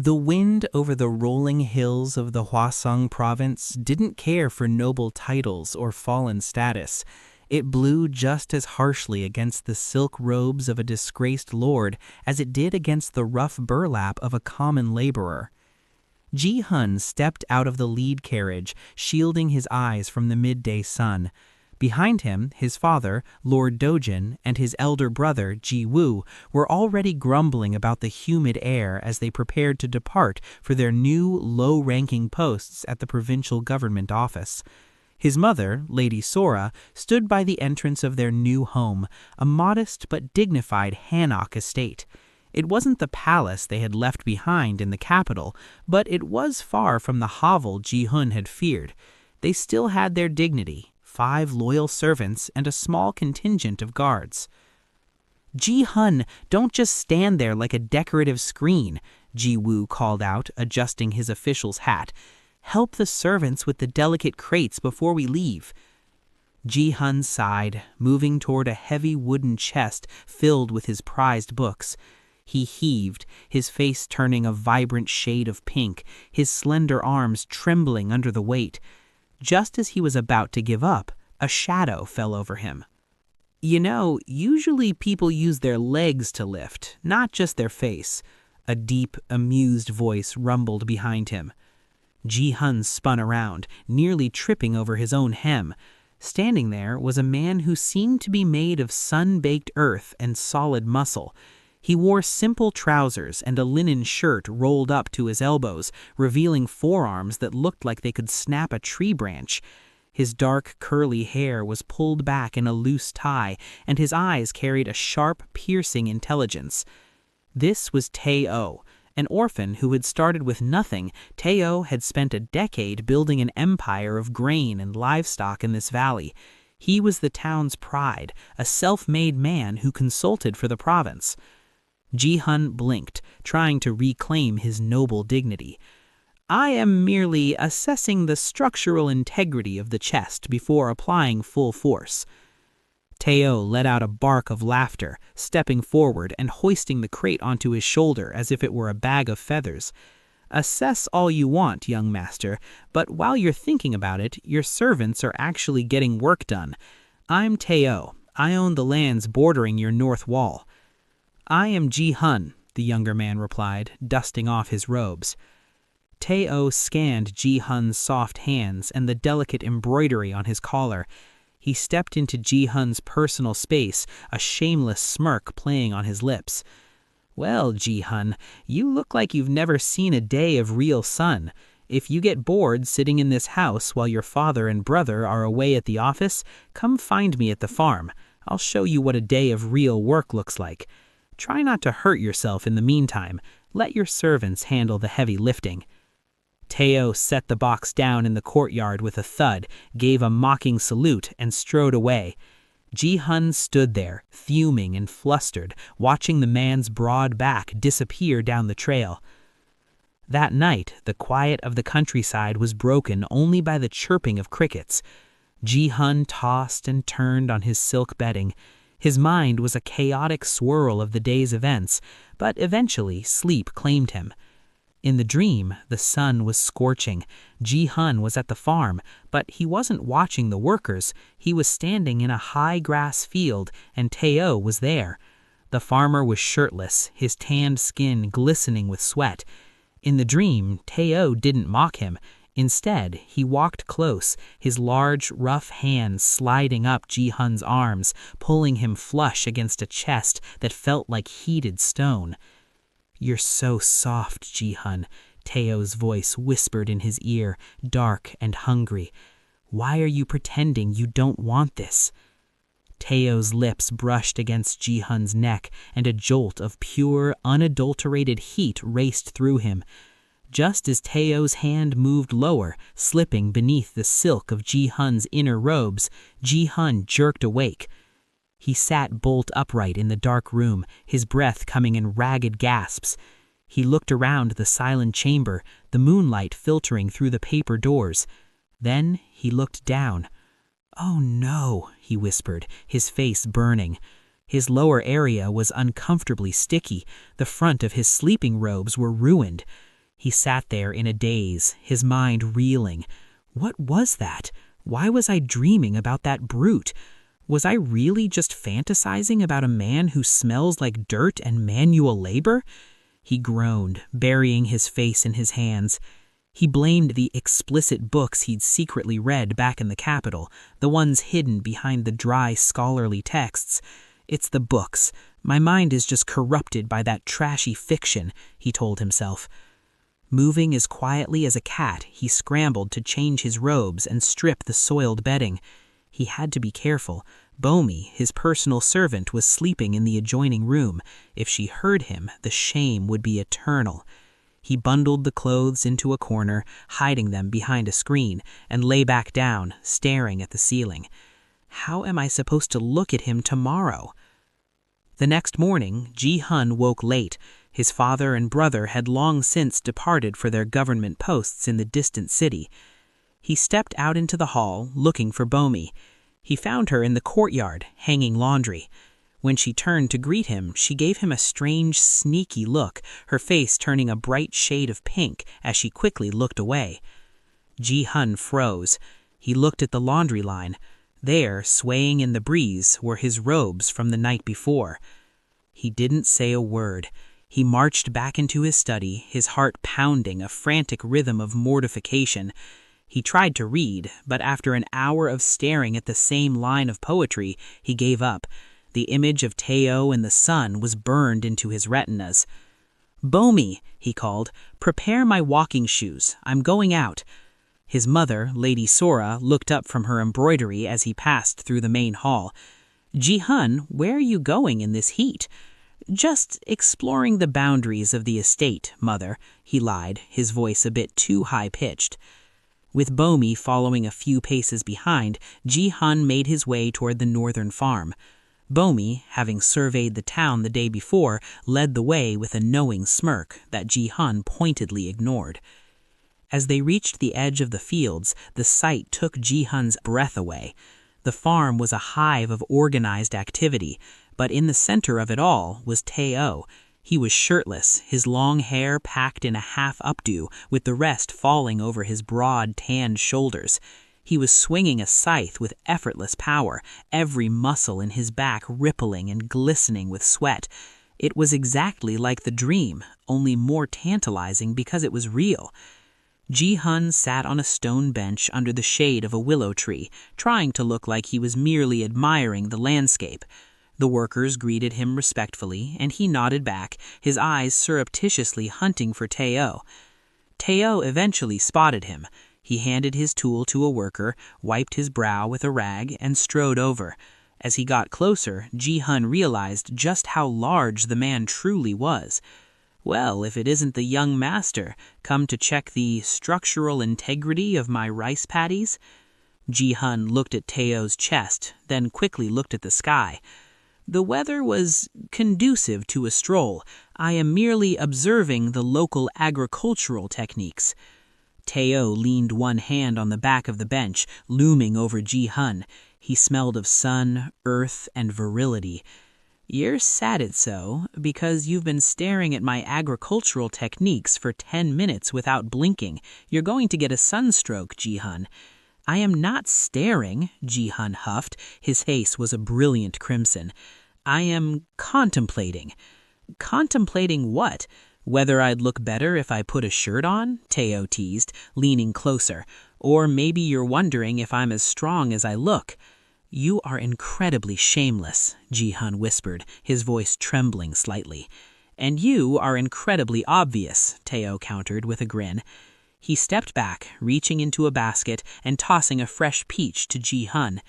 The wind over the rolling hills of the Hwasong province didn't care for noble titles or fallen status. It blew just as harshly against the silk robes of a disgraced lord as it did against the rough burlap of a common laborer. Ji-hoon stepped out of the lead carriage, shielding his eyes from the midday sun. Behind him, his father, Lord Dojin, and his elder brother, Ji-woo, were already grumbling about the humid air as they prepared to depart for their new, low-ranking posts at the provincial government office. His mother, Lady Sora, stood by the entrance of their new home, a modest but dignified Hanok estate. It wasn't the palace they had left behind in the capital, but it was far from the hovel Ji-hoon had feared. They still had their dignity, 5 loyal servants, and a small contingent of guards. "Ji-hoon, don't just stand there like a decorative screen," Ji-woo called out, adjusting his official's hat. "Help the servants with the delicate crates before we leave." Ji-hoon sighed, moving toward a heavy wooden chest filled with his prized books. He heaved, his face turning a vibrant shade of pink, his slender arms trembling under the weight. Just as he was about to give up, a shadow fell over him. "You know, usually people use their legs to lift, not just their face," a deep, amused voice rumbled behind him. Ji-hoon spun around, nearly tripping over his own hem. Standing there was a man who seemed to be made of sun-baked earth and solid muscle. He wore simple trousers and a linen shirt rolled up to his elbows, revealing forearms that looked like they could snap a tree branch. His dark, curly hair was pulled back in a loose tie, and his eyes carried a sharp, piercing intelligence. This was Tae-oh. An orphan who had started with nothing, Tae-oh had spent a decade building an empire of grain and livestock in this valley. He was the town's pride, a self-made man who consulted for the province. Ji-hoon blinked, trying to reclaim his noble dignity. "I am merely assessing the structural integrity of the chest before applying full force." Tae-oh let out a bark of laughter, stepping forward and hoisting the crate onto his shoulder as if it were a bag of feathers. "Assess all you want, young master, but while you're thinking about it, your servants are actually getting work done. I'm Tae-oh. I own the lands bordering your north wall." "I am Ji-hoon," the younger man replied, dusting off his robes. Tae-oh scanned Ji-hoon's soft hands and the delicate embroidery on his collar. He stepped into Ji-hoon's personal space, a shameless smirk playing on his lips. "Well, Ji-hoon, you look like you've never seen a day of real sun. If you get bored sitting in this house while your father and brother are away at the office, come find me at the farm. I'll show you what a day of real work looks like. Try not to hurt yourself in the meantime. Let your servants handle the heavy lifting." Tae-oh set the box down in the courtyard with a thud, gave a mocking salute, and strode away. Ji-hoon stood there, fuming and flustered, watching the man's broad back disappear down the trail. That night, the quiet of the countryside was broken only by the chirping of crickets. Ji-hoon tossed and turned on his silk bedding. His mind was a chaotic swirl of the day's events, but eventually sleep claimed him. In the dream, the sun was scorching. Ji-hoon was at the farm, but he wasn't watching the workers. He was standing in a high grass field, and Tae-oh was there. The farmer was shirtless, his tanned skin glistening with sweat. In the dream, Tae-oh didn't mock him. Instead, he walked close, his large, rough hands sliding up Ji-hoon's arms, pulling him flush against a chest that felt like heated stone. "You're so soft, Ji-hoon," Tae-oh's voice whispered in his ear, dark and hungry. "Why are you pretending you don't want this?" Tae-oh's lips brushed against Ji-hoon's neck, and a jolt of pure, unadulterated heat raced through him. Just as Tae-oh's hand moved lower, slipping beneath the silk of Ji-hoon's inner robes, Ji-hoon jerked awake. He sat bolt upright in the dark room, his breath coming in ragged gasps. He looked around the silent chamber, the moonlight filtering through the paper doors. Then he looked down. "Oh no," he whispered, his face burning. His lower area was uncomfortably sticky. The front of his sleeping robes were ruined. He sat there in a daze, his mind reeling. What was that? Why was I dreaming about that brute? Was I really just fantasizing about a man who smells like dirt and manual labor? He groaned, burying his face in his hands. He blamed the explicit books he'd secretly read back in the capital, the ones hidden behind the dry scholarly texts. It's the books. My mind is just corrupted by that trashy fiction, he told himself. Moving as quietly as a cat, he scrambled to change his robes and strip the soiled bedding. He had to be careful. Bomi, his personal servant, was sleeping in the adjoining room. If she heard him, the shame would be eternal. He bundled the clothes into a corner, hiding them behind a screen, and lay back down, staring at the ceiling. How am I supposed to look at him tomorrow? The next morning, Ji-hoon woke late. His father and brother had long since departed for their government posts in the distant city. He stepped out into the hall, looking for Bomi. He found her in the courtyard, hanging laundry. When she turned to greet him, she gave him a strange, sneaky look, her face turning a bright shade of pink as she quickly looked away. Ji-hoon froze. He looked at the laundry line. There, swaying in the breeze, were his robes from the night before. He didn't say a word. He marched back into his study, his heart pounding a frantic rhythm of mortification. He tried to read, but after an hour of staring at the same line of poetry, he gave up. The image of Tae-oh and the sun was burned into his retinas. "Bomi," he called, "prepare my walking shoes. I'm going out." His mother, Lady Sora, looked up from her embroidery as he passed through the main hall. "Ji-hoon, where are you going in this heat?" "Just exploring the boundaries of the estate, mother," he lied, his voice a bit too high-pitched. With Bomi following a few paces behind, Ji-hoon made his way toward the northern farm. Bomi, having surveyed the town the day before, led the way with a knowing smirk that Ji-hoon pointedly ignored. As they reached the edge of the fields, the sight took Ji-hoon's breath away. The farm was a hive of organized activity, but in the center of it all was Tae-oh. He was shirtless, his long hair packed in a half updo, with the rest falling over his broad, tanned shoulders. He was swinging a scythe with effortless power, every muscle in his back rippling and glistening with sweat. It was exactly like the dream, only more tantalizing because it was real. Ji-hoon sat on a stone bench under the shade of a willow tree, trying to look like he was merely admiring the landscape. The workers greeted him respectfully, and he nodded back, his eyes surreptitiously hunting for Tae-oh. Tae-oh eventually spotted him. He handed his tool to a worker, wiped his brow with a rag, and strode over. As he got closer, Ji-hoon realized just how large the man truly was. Well, if it isn't the young master, come to check the structural integrity of my rice paddies? Ji-hoon looked at Tae-oh's chest, then quickly looked at the sky. The weather was conducive to a stroll. I am merely observing the local agricultural techniques. Tae-oh leaned one hand on the back of the bench, looming over Ji-hoon. He smelled of sun, earth, and virility. "You're said so because you've been staring at my agricultural techniques for 10 minutes without blinking. You're going to get a sunstroke, Ji-hoon." "I am not staring," Ji-hoon huffed. His face was a brilliant crimson. "I am contemplating." "Contemplating what? Whether I'd look better if I put a shirt on?" Tae-oh teased, leaning closer. "Or maybe you're wondering if I'm as strong as I look." "You are incredibly shameless," Ji-hoon whispered, his voice trembling slightly. "And you are incredibly obvious," Tae-oh countered with a grin. He stepped back, reaching into a basket and tossing a fresh peach to Ji-hoon.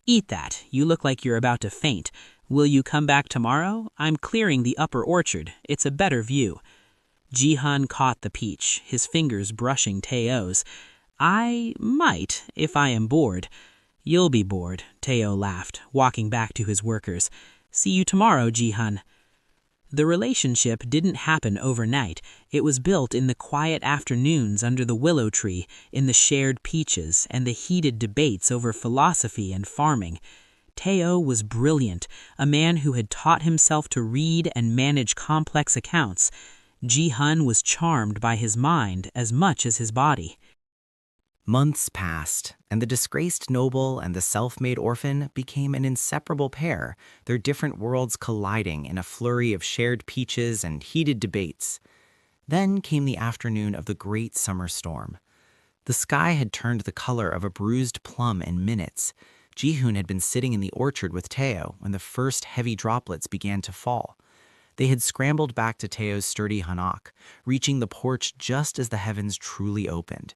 "Eat that. You look like you're about to faint. Will you come back tomorrow? I'm clearing the upper orchard. It's a better view." Ji-hoon caught the peach, his fingers brushing Tae-oh's. "I might, if I am bored." "You'll be bored," Tae-oh laughed, walking back to his workers. "See you tomorrow, Ji-hoon." The relationship didn't happen overnight. It was built in the quiet afternoons under the willow tree, in the shared peaches, and the heated debates over philosophy and farming. Tae-oh was brilliant, a man who had taught himself to read and manage complex accounts. Ji-hoon was charmed by his mind as much as his body. Months passed, and the disgraced noble and the self-made orphan became an inseparable pair, their different worlds colliding in a flurry of shared peaches and heated debates. Then came the afternoon of the great summer storm. The sky had turned the color of a bruised plum in minutes. Ji-hoon had been sitting in the orchard with Tae-oh when the first heavy droplets began to fall. They had scrambled back to Tae-oh's sturdy hanok, reaching the porch just as the heavens truly opened.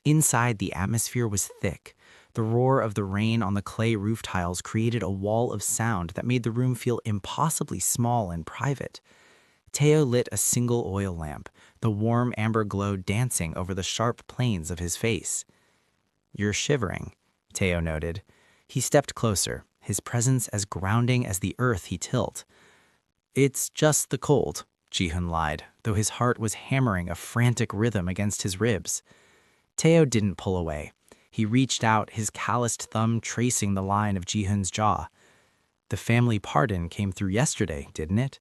Inside, the atmosphere was thick. The roar of the rain on the clay roof tiles created a wall of sound that made the room feel impossibly small and private. Tae-oh lit a single oil lamp, the warm amber glow dancing over the sharp planes of his face. "You're shivering," Tae-oh noted. He stepped closer, his presence as grounding as the earth he tilled. "It's just the cold," Ji-hoon lied, though his heart was hammering a frantic rhythm against his ribs. Tae-oh didn't pull away. He reached out, his calloused thumb tracing the line of Ji-hoon's jaw. "The family pardon came through yesterday, didn't it?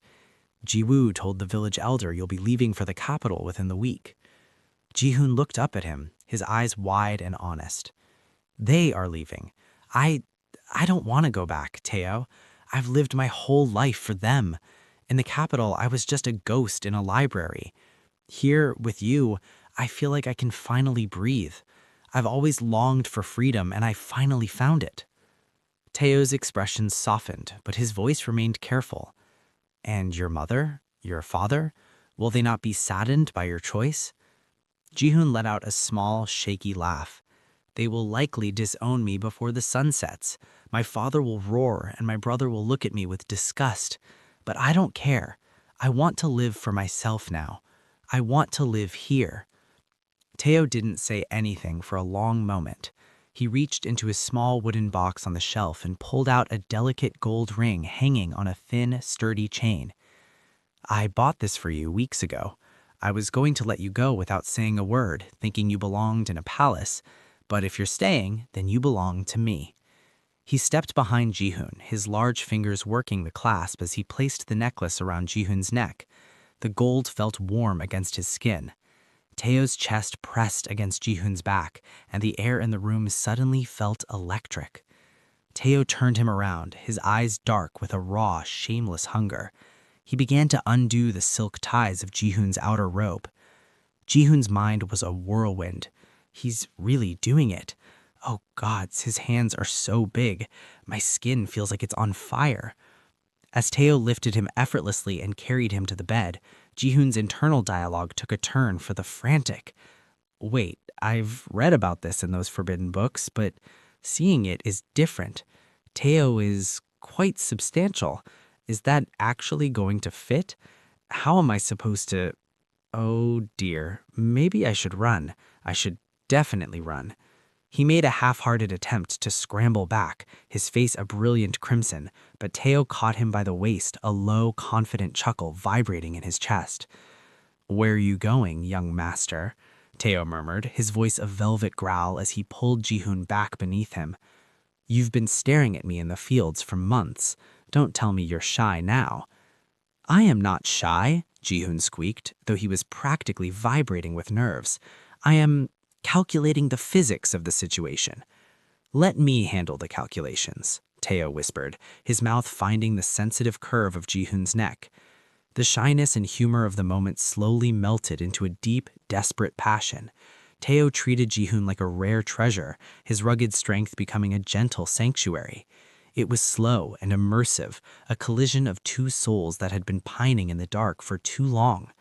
Ji-woo told the village elder you'll be leaving for the capital within the week." Ji-hoon looked up at him, his eyes wide and honest. "They are leaving. I don't want to go back, Tae-oh. I've lived my whole life for them. In the capital, I was just a ghost in a library. Here, with you, I feel like I can finally breathe. I've always longed for freedom, and I finally found it." Tae-oh's expression softened, but his voice remained careful. "And your mother, your father, will they not be saddened by your choice?" Ji-hoon let out a small, shaky laugh. "They will likely disown me before the sun sets. My father will roar, and my brother will look at me with disgust. But I don't care. I want to live for myself now. I want to live here." Tae-oh didn't say anything for a long moment. He reached into his small wooden box on the shelf and pulled out a delicate gold ring hanging on a thin, sturdy chain. "I bought this for you weeks ago. I was going to let you go without saying a word, thinking you belonged in a palace. But if you're staying, then you belong to me." He stepped behind Ji-hoon, his large fingers working the clasp as he placed the necklace around Ji-hoon's neck. The gold felt warm against his skin. Tae-oh's chest pressed against Ji-hoon's back, and the air in the room suddenly felt electric. Tae-oh turned him around, his eyes dark with a raw, shameless hunger. He began to undo the silk ties of Ji-hoon's outer robe. Ji-hoon's mind was a whirlwind. He's really doing it. Oh gods, his hands are so big. My skin feels like it's on fire. As Tae-oh lifted him effortlessly and carried him to the bed, Ji-hoon's internal dialogue took a turn for the frantic. "Wait, I've read about this in those forbidden books, but seeing it is different. Tae-oh is quite substantial. Is that actually going to fit? How am I supposed to... Oh dear, maybe I should run. I should definitely run." He made a half-hearted attempt to scramble back, his face a brilliant crimson, but Tae-oh caught him by the waist, a low, confident chuckle vibrating in his chest. "Where are you going, young master?" Tae-oh murmured, his voice a velvet growl as he pulled Ji-hoon back beneath him. "You've been staring at me in the fields for months. Don't tell me you're shy now." "I am not shy," Ji-hoon squeaked, though he was practically vibrating with nerves. "I am calculating the physics of the situation." "Let me handle the calculations," Tae-oh whispered, his mouth finding the sensitive curve of Ji-hoon's neck. The shyness and humor of the moment slowly melted into a deep, desperate passion. Tae-oh treated Ji-hoon like a rare treasure, his rugged strength becoming a gentle sanctuary. It was slow and immersive, a collision of two souls that had been pining in the dark for too long.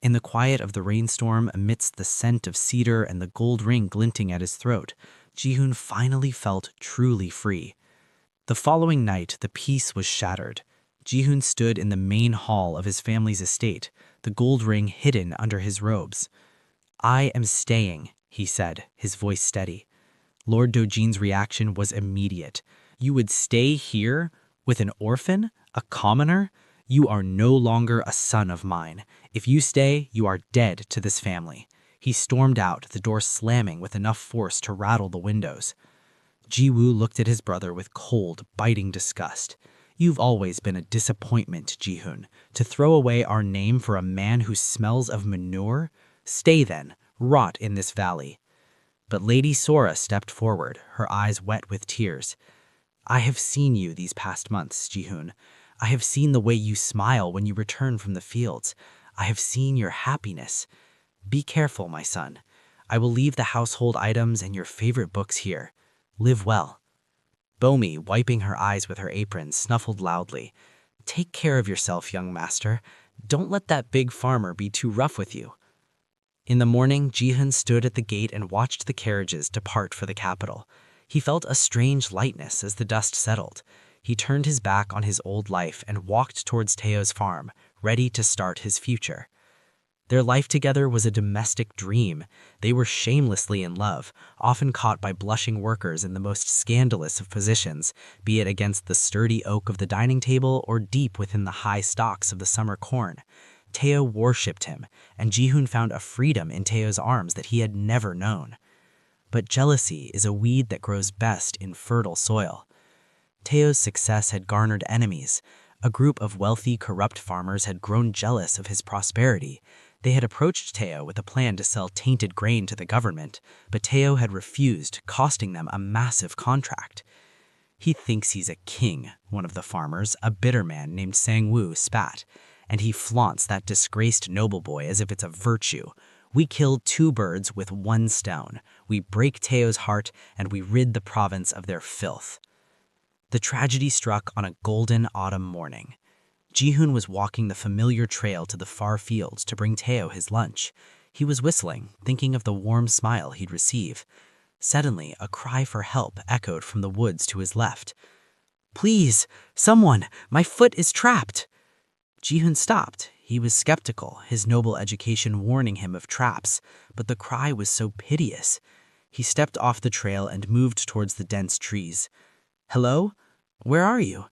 In the quiet of the rainstorm, amidst the scent of cedar and the gold ring glinting at his throat, Ji-hoon finally felt truly free. The following night, the peace was shattered. Ji-hoon stood in the main hall of his family's estate, the gold ring hidden under his robes. "I am staying," he said, his voice steady. Lord Do-jin's reaction was immediate. "You would stay here with an orphan, a commoner? You are no longer a son of mine. If you stay, you are dead to this family." He stormed out, the door slamming with enough force to rattle the windows. Ji-woo looked at his brother with cold, biting disgust. You've always been a disappointment, Ji-hoon. To throw away our name for a man who smells of manure? Stay then, rot in this valley. But Lady Sora stepped forward, her eyes wet with tears. I have seen you these past months, Ji-hoon. I have seen the way you smile when you return from the fields. I have seen your happiness. Be careful, my son. I will leave the household items and your favorite books here. Live well. Bomi, wiping her eyes with her apron, snuffled loudly. Take care of yourself, young master. Don't let that big farmer be too rough with you. In the morning, Ji-hoon stood at the gate and watched the carriages depart for the capital. He felt a strange lightness as the dust settled. He turned his back on his old life and walked towards Tae-oh's farm, ready to start his future. Their life together was a domestic dream. They were shamelessly in love, often caught by blushing workers in the most scandalous of positions, be it against the sturdy oak of the dining table or deep within the high stalks of the summer corn. Tae-oh worshipped him, and Ji-hoon found a freedom in Tae-oh's arms that he had never known. But jealousy is a weed that grows best in fertile soil. Tae-oh's success had garnered enemies. A group of wealthy, corrupt farmers had grown jealous of his prosperity. They had approached Tae-oh with a plan to sell tainted grain to the government, but Tae-oh had refused, costing them a massive contract. He thinks he's a king, one of the farmers, a bitter man named Sang-woo, spat, and he flaunts that disgraced noble boy as if it's a virtue. We killed 2 birds with 1 stone. We break Tae-oh's heart, and we rid the province of their filth. The tragedy struck on a golden autumn morning. Ji-hoon was walking the familiar trail to the far fields to bring Tae-oh his lunch. He was whistling, thinking of the warm smile he'd receive. Suddenly, a cry for help echoed from the woods to his left. Please, someone, my foot is trapped. Ji-hoon stopped. He was skeptical, his noble education warning him of traps, but the cry was so piteous. He stepped off the trail and moved towards the dense trees. Hello? Where are you?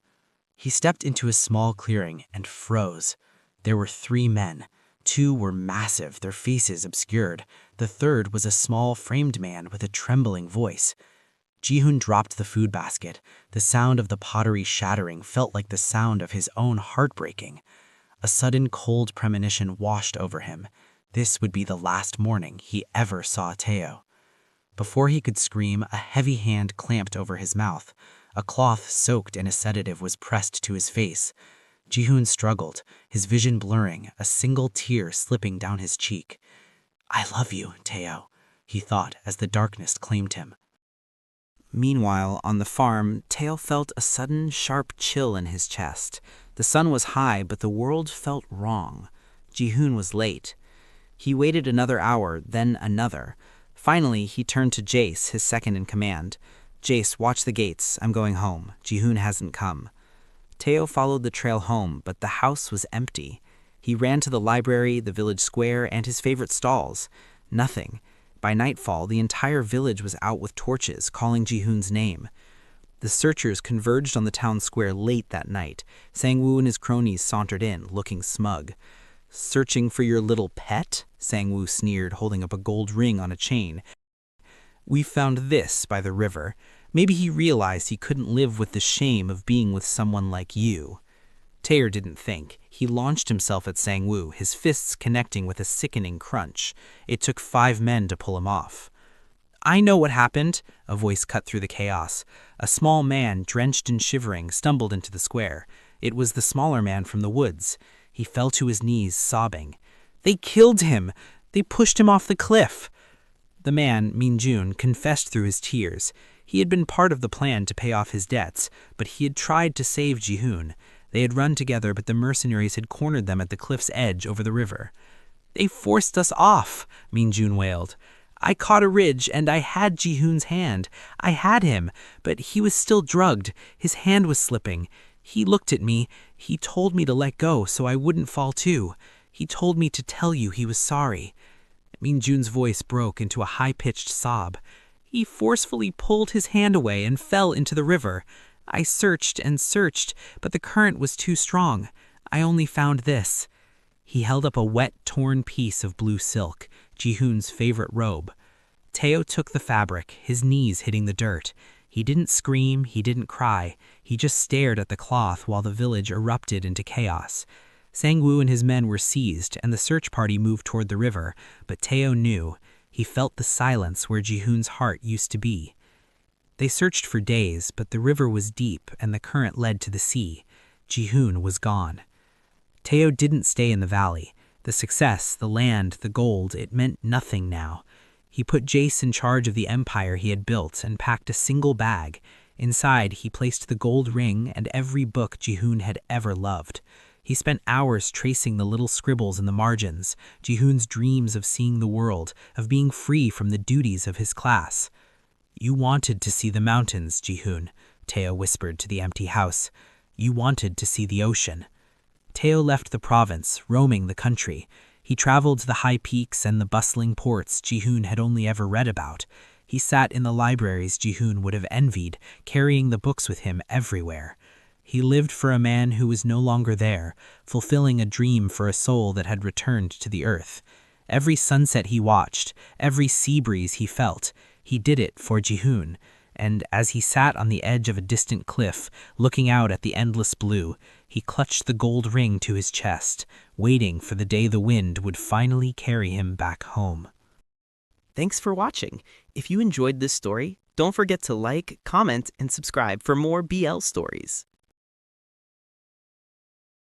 He stepped into a small clearing and froze. There were 3 men. 2 were massive, their faces obscured. The third was a small, framed man with a trembling voice. Ji-hoon dropped the food basket. The sound of the pottery shattering felt like the sound of his own heart breaking. A sudden cold premonition washed over him. This would be the last morning he ever saw Tae-oh. Before he could scream, a heavy hand clamped over his mouth. A cloth soaked in a sedative was pressed to his face. Ji-hoon struggled, his vision blurring, a single tear slipping down his cheek. I love you, Tae-oh, he thought as the darkness claimed him. Meanwhile, on the farm, Tae-oh felt a sudden, sharp chill in his chest. The sun was high, but the world felt wrong. Ji-hoon was late. He waited another hour, then another. Finally, he turned to Jace, his second in command. Jace, watch the gates. I'm going home. Ji-hoon hasn't come. Tae-oh followed the trail home, but the house was empty. He ran to the library, the village square, and his favorite stalls. Nothing. By nightfall, the entire village was out with torches, calling Ji-hoon's name. The searchers converged on the town square late that night. Sang-woo and his cronies sauntered in, looking smug. Searching for your little pet? Sang-woo sneered, holding up a gold ring on a chain. We found this by the river. Maybe he realized he couldn't live with the shame of being with someone like you. Tae-oh didn't think. He launched himself at Sang-woo, his fists connecting with a sickening crunch. It took 5 men to pull him off. I know what happened, a voice cut through the chaos. A small man, drenched and shivering, stumbled into the square. It was the smaller man from the woods. He fell to his knees, sobbing. They killed him! They pushed him off the cliff! The man, Min-jun, confessed through his tears. He had been part of the plan to pay off his debts, but he had tried to save Ji-hoon. They had run together, but the mercenaries had cornered them at the cliff's edge over the river. They forced us off, Min-jun wailed. I caught a ridge, and I had Ji-hoon's hand. I had him, but he was still drugged. His hand was slipping. He looked at me. He told me to let go so I wouldn't fall too. He told me to tell you he was sorry. Min-jun's voice broke into a high-pitched sob. He forcefully pulled his hand away and fell into the river. I searched and searched, but the current was too strong. I only found this. He held up a wet, torn piece of blue silk, Ji-hoon's favorite robe. Tae-oh took the fabric, his knees hitting the dirt. He didn't scream, he didn't cry, he just stared at the cloth while the village erupted into chaos. Sang-woo and his men were seized, and the search party moved toward the river, but Tae-oh knew. He felt the silence where Ji-hoon's heart used to be. They searched for days, but the river was deep and the current led to the sea. Ji-hoon was gone. Tae-oh didn't stay in the valley. The success, the land, the gold, it meant nothing now. He put Jace in charge of the empire he had built and packed a single bag. Inside, he placed the gold ring and every book Ji-hoon had ever loved. He spent hours tracing the little scribbles in the margins, Ji-hoon's dreams of seeing the world, of being free from the duties of his class. "You wanted to see the mountains, Ji-hoon," Tae-oh whispered to the empty house. "You wanted to see the ocean." Tae-oh left the province, roaming the country. He traveled to the high peaks and the bustling ports Ji-hoon had only ever read about. He sat in the libraries Ji-hoon would have envied, carrying the books with him everywhere. He lived for a man who was no longer there, fulfilling a dream for a soul that had returned to the earth. Every sunset he watched, every sea breeze he felt, he did it for Ji-hoon. And as he sat on the edge of a distant cliff, looking out at the endless blue, he clutched the gold ring to his chest, waiting for the day the wind would finally carry him back home. Thanks for watching. If you enjoyed this story, don't forget to like, comment, and subscribe for more BL stories.